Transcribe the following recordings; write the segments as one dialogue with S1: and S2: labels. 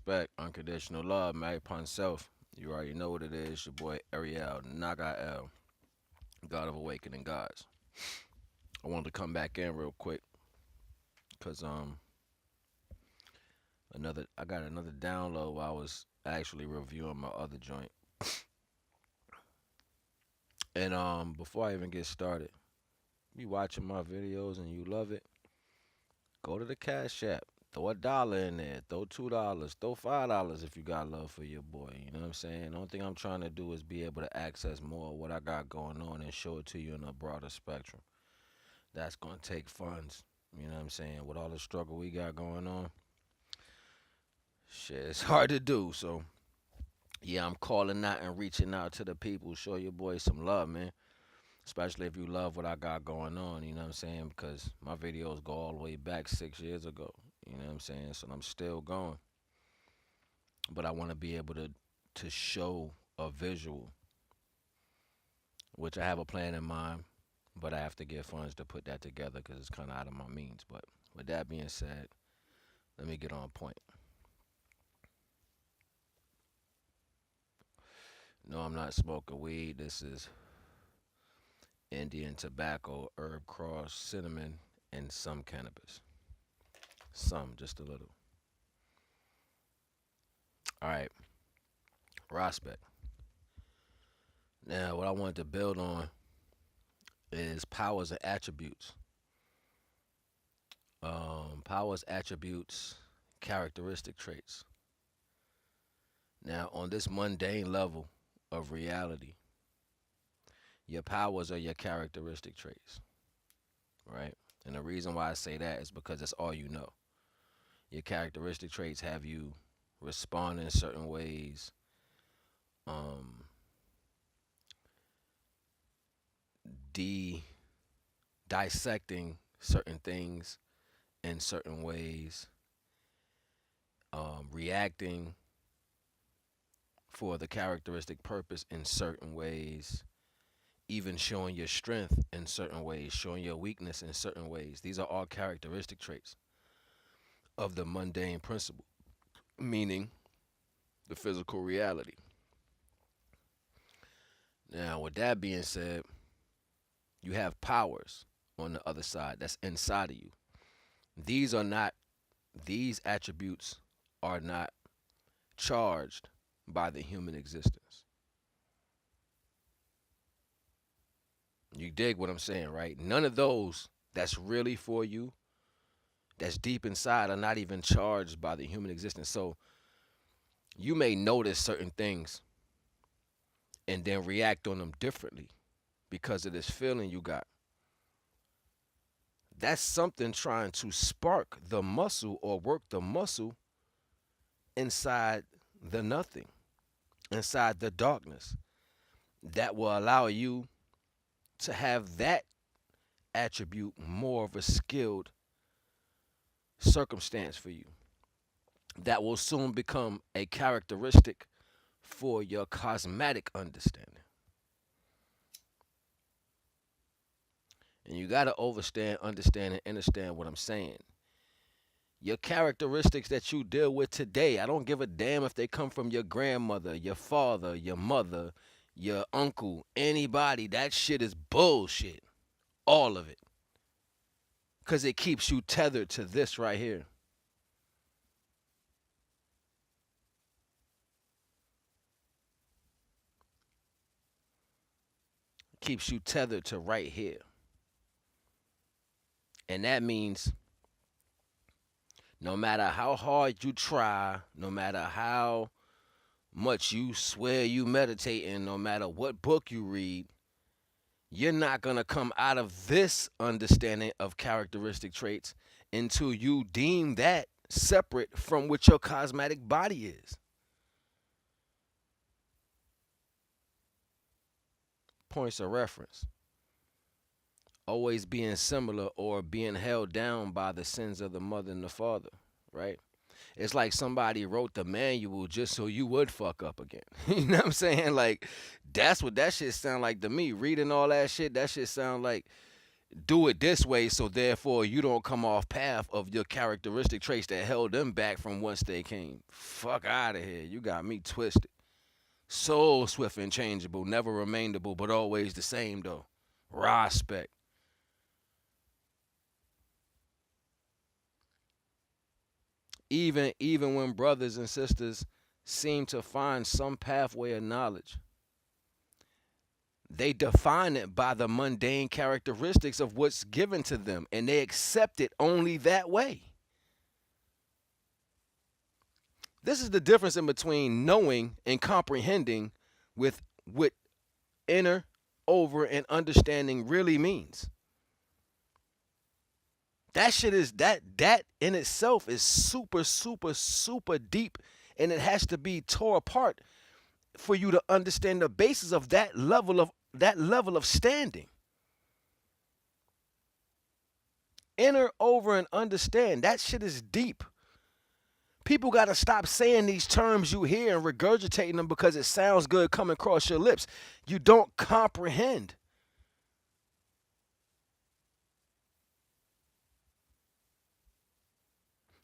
S1: respect, unconditional love, married upon self. You already know what it is. Your boy Ariel, Naga L, God of Awakening Gods. I wanted to come back in real quick because I got another download while I was actually reviewing my other joint. And before I even get started, you watching my videos and you love it, go to the Cash App. Throw $1 in there. Throw $2. Throw $5 if you got love for your boy. You know what I'm saying? The only thing I'm trying to do is be able to access more of what I got going on and show it to you in a broader spectrum. That's gonna take funds. You know what I'm saying? With all the struggle we got going on, shit, it's hard to do. So yeah, I'm calling out and reaching out to the people. Show your boy some love, man. Especially if you love what I got going on, you know what I'm saying? Because my videos go all the way back 6 years ago. You know what I'm saying? So I'm still going. But I want to be able to show a visual, which I have a plan in mind, but I have to get funds to put that together because it's kind of out of my means. But with that being said, let me get on point. No, I'm not smoking weed. This is Indian tobacco, herb cross, cinnamon, and some cannabis. Some, just a little. All right, prospect. Now, what I wanted to build on is powers and attributes. Powers, attributes, characteristic traits. Now, on this mundane level of reality, your powers are your characteristic traits, right? And the reason why I say that is because that's all you know. Your characteristic traits have you respond in certain ways, um, de dissecting certain things in certain ways, reacting for the characteristic purpose in certain ways, even showing your strength in certain ways, showing your weakness in certain ways. These are all characteristic traits of the mundane principle, meaning the physical reality. Now, with that being said, you have powers on the other side that's inside of you. These are not, these attributes are not charged by the human existence. You dig what I'm saying, right? None of those that's really for you, that's deep inside, are not even charged by the human existence. So you may notice certain things and then react on them differently because of this feeling you got. That's something trying to spark the muscle or work the muscle inside the nothing, inside the darkness, that will allow you to have that attribute more of a skilled circumstance for you. That will soon become a characteristic for your cosmetic understanding. And you got to overstand, understand, and understand what I'm saying. Your characteristics that you deal with today, I don't give a damn if they come from your grandmother, your father, your mother, your uncle, anybody. That shit is bullshit. All of it. Because it keeps you tethered to this right here. It keeps you tethered to right here. And that means no matter how hard you try, no matter how much you swear you meditate, and no matter what book you read, you're not going to come out of this understanding of characteristic traits until you deem that separate from what your cosmetic body is. Points of reference. Always being similar or being held down by the sins of the mother and the father, right? It's like somebody wrote the manual just so you would fuck up again. You know what I'm saying? Like, that's what that shit sound like to me. Reading all that shit, that shit sound like do it this way so therefore you don't come off path of your characteristic traits that held them back from whence they came. Fuck out of here. You got me twisted. So swift and changeable, never remainable, but always the same though. Respect. Even when brothers and sisters seem to find some pathway of knowledge, they define it by the mundane characteristics of what's given to them, and they accept it only that way. This is the difference in between knowing and comprehending with what inner, over, and understanding really means. That shit is that in itself is super, super, super deep, and it has to be tore apart for you to understand the basis of that level of standing. Inner, over, and understand. That shit is deep. People got to stop saying these terms you hear and regurgitating them because it sounds good coming across your lips. You don't comprehend.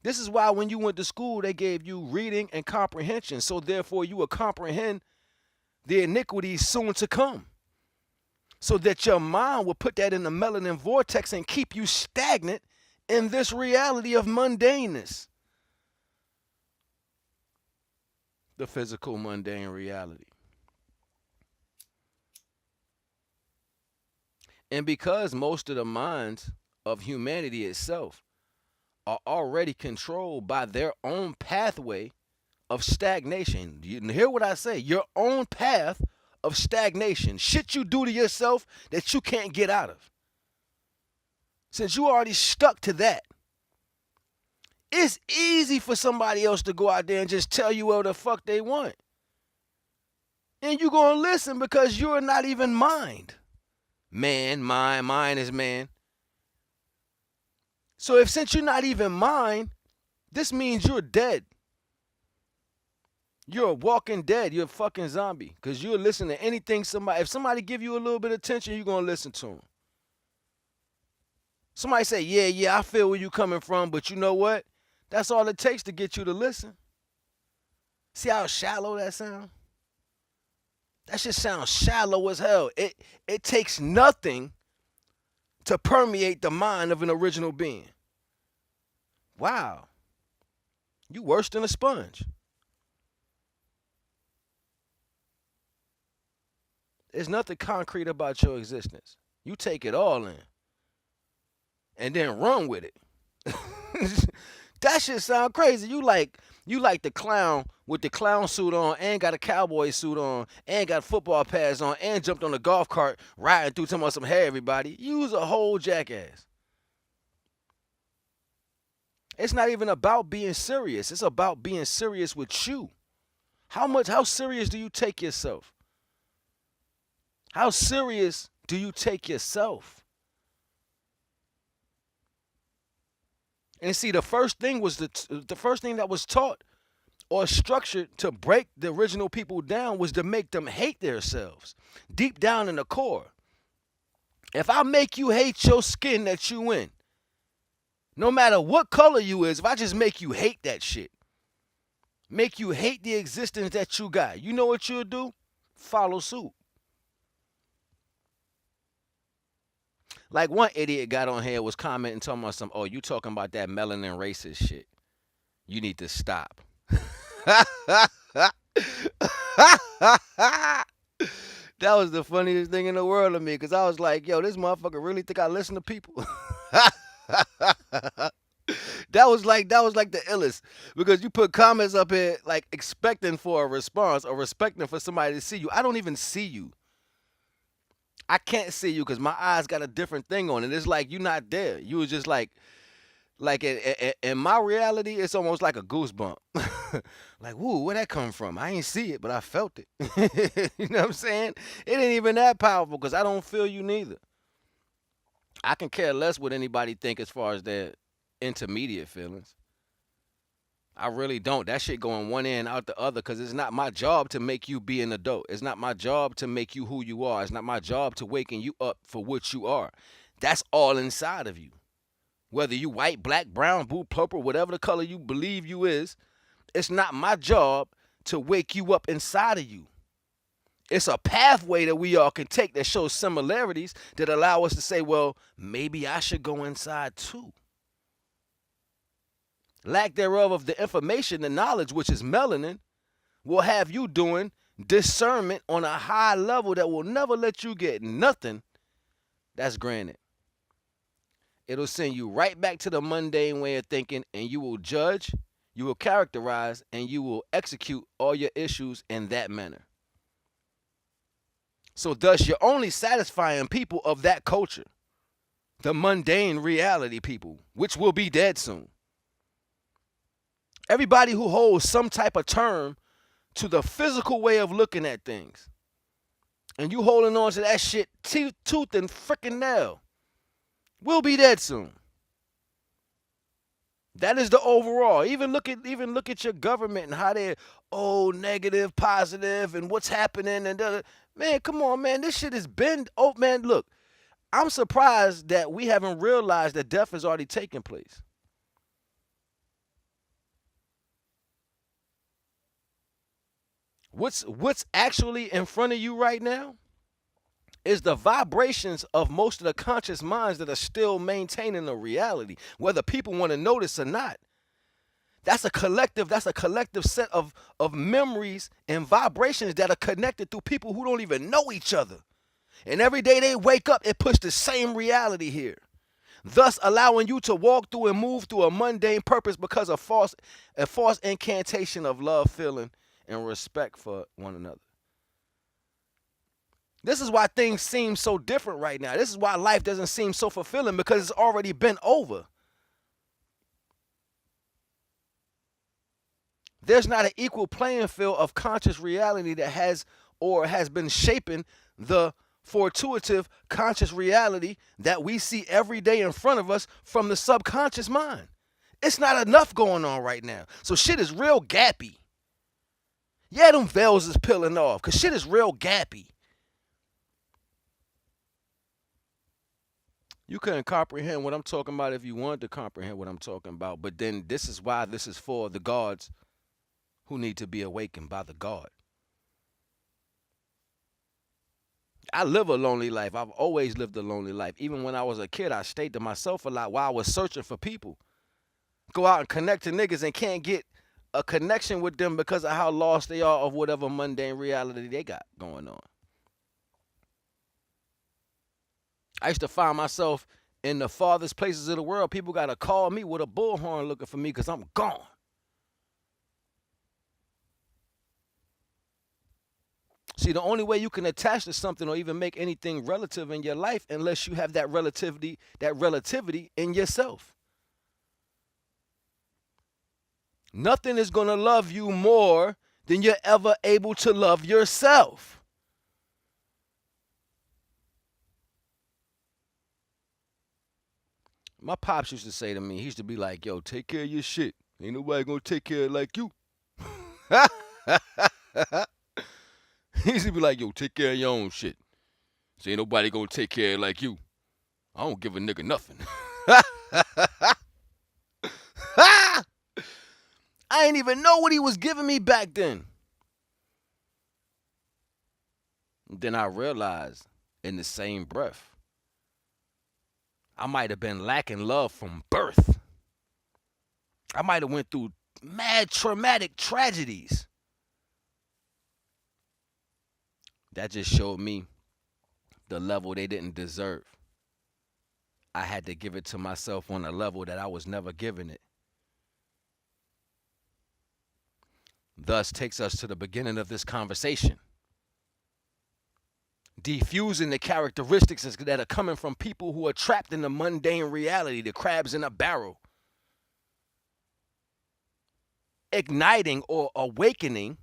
S1: This is why when you went to school, they gave you reading and comprehension. So therefore, you will comprehend the iniquities soon to come. So that your mind will put that in the melanin vortex and keep you stagnant in this reality of mundaneness. The physical mundane reality. And because most of the minds of humanity itself are already controlled by their own pathway of stagnation. You hear what I say? Your own path of stagnation. Shit you do to yourself that you can't get out of. Since you already stuck to that, it's easy for somebody else to go out there and just tell you what the fuck they want. And you're going to listen because you're not even mind. Mind is man. So if since you're not even mind, this means you're dead. You're a walking dead. You're a fucking zombie. Because you'll listen to anything somebody, if somebody give you a little bit of attention, you're going to listen to them. Somebody say, yeah, I feel where you coming from, but you know what? That's all it takes to get you to listen. See how shallow that sounds? That shit sounds shallow as hell. It takes nothing to permeate the mind of an original being. Wow. You worse than a sponge. There's nothing concrete about your existence. You take it all in and then run with it. That shit sound crazy. You like the clown with the clown suit on and got a cowboy suit on and got football pads on and jumped on a golf cart riding through talking about some hey everybody. You's a whole jackass. It's not even about being serious. It's about being serious with you. How serious do you take yourself? How serious do you take yourself? And see, the first thing that was taught or structured to break the original people down was to make them hate themselves deep down in the core. If I make you hate your skin that you in, no matter what color you is, if I just make you hate that shit, make you hate the existence that you got, you know what you'll do? Follow suit. Like one idiot got on here was commenting talking about some, oh, you talking about that melanin racist shit. You need to stop. That was the funniest thing in the world to me because I was like, yo, this motherfucker really think I listen to people? That was like the illest because you put comments up here like expecting for a response or expecting for somebody to see you. I don't even see you. I can't see you because my eyes got a different thing on it. It's like you're not there. You was just like in my reality, it's almost like a goosebump. Like, woo, where'd that come from? I ain't see it, but I felt it. You know what I'm saying? It ain't even that powerful because I don't feel you neither. I can care less what anybody think as far as their intermediate feelings. I really don't. That shit going one end out the other because it's not my job to make you be an adult. It's not my job to make you who you are. It's not my job to waken you up for what you are. That's all inside of you. Whether you white, black, brown, blue, purple, whatever the color you believe you is, it's not my job to wake you up inside of you. It's a pathway that we all can take that shows similarities that allow us to say, well, maybe I should go inside too. Lack thereof of the information, the knowledge, which is melanin, will have you doing discernment on a high level that will never let you get nothing that's granted. It'll send you right back to the mundane way of thinking, and you will judge, you will characterize, and you will execute all your issues in that manner. So, thus, you're only satisfying people of that culture, the mundane reality people, which will be dead soon. Everybody who holds some type of term to the physical way of looking at things, and you holding on to that shit tooth and freaking nail, will be dead soon. That is the overall. Even look at your government and how they're negative, positive, and what's happening and man, come on, man. This shit has been man. Look, I'm surprised that we haven't realized that death has already taken place. What's actually in front of you right now is the vibrations of most of the conscious minds that are still maintaining the reality, whether people want to notice or not. That's a collective set of memories and vibrations that are connected through people who don't even know each other. And every day they wake up, it puts the same reality here. Thus allowing you to walk through and move through a mundane purpose because of a false incantation of love, feeling, and respect for one another. This is why things seem so different right now. This is why life doesn't seem so fulfilling, because it's already been over. There's not an equal playing field of conscious reality that has been shaping the fortuitive conscious reality that we see every day in front of us from the subconscious mind. It's not enough going on right now. So shit is real gappy. Yeah, them veils is peeling off because shit is real gappy. You couldn't comprehend what I'm talking about if you wanted to comprehend what I'm talking about. But then this is why this is for the gods who need to be awakened by the God. I live a lonely life. I've always lived a lonely life. Even when I was a kid, I stayed to myself a lot while I was searching for people. Go out and connect to niggas and can't get a connection with them because of how lost they are of whatever mundane reality they got going on. I used to find myself in the farthest places of the world. People got to call me with a bullhorn looking for me because I'm gone. See, the only way you can attach to something or even make anything relative in your life unless you have that relativity in yourself. Nothing is going to love you more than you're ever able to love yourself. My pops used to say to me, he used to be like, yo, take care of your shit. Ain't nobody going to take care of it like you. He used to be like, yo, take care of your own shit. So ain't nobody going to take care of it like you. I don't give a nigga nothing. I ain't even know what he was giving me back then. Then I realized in the same breath, I might have been lacking love from birth. I might have went through mad traumatic tragedies. That just showed me the level they didn't deserve. I had to give it to myself on a level that I was never giving it. Thus takes us to the beginning of this conversation. Defusing the characteristics that are coming from people who are trapped in the mundane reality, the crabs in a barrel. Igniting or awakening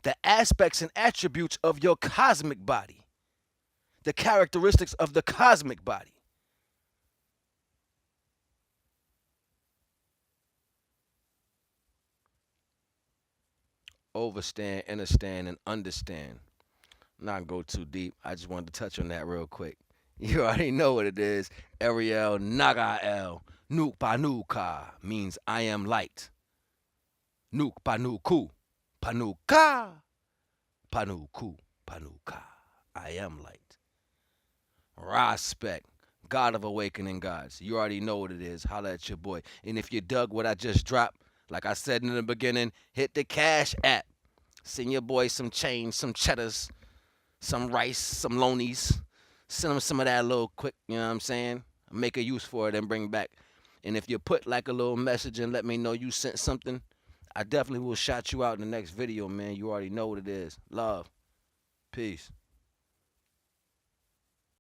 S1: the aspects and attributes of your cosmic body, the characteristics of the cosmic body. Overstand, understand, and understand. I'm not gonna go too deep. I just wanted to touch on that real quick. You already know what it is. Ariel Nagael. Nuk Panuka means I am light. Nuk Panuku. Panuka. Panuku. Panuka. I am light. Respect. God of awakening gods. You already know what it is. Holla at your boy. And if you dug what I just dropped, like I said in the beginning, hit the Cash app. Send your boy some change, some cheddars, some rice, some lonies. Send him some of that little quick, you know what I'm saying? Make a use for it and bring back. And if you put like a little message and let me know you sent something, I definitely will shout you out in the next video, man. You already know what it is. Love. Peace.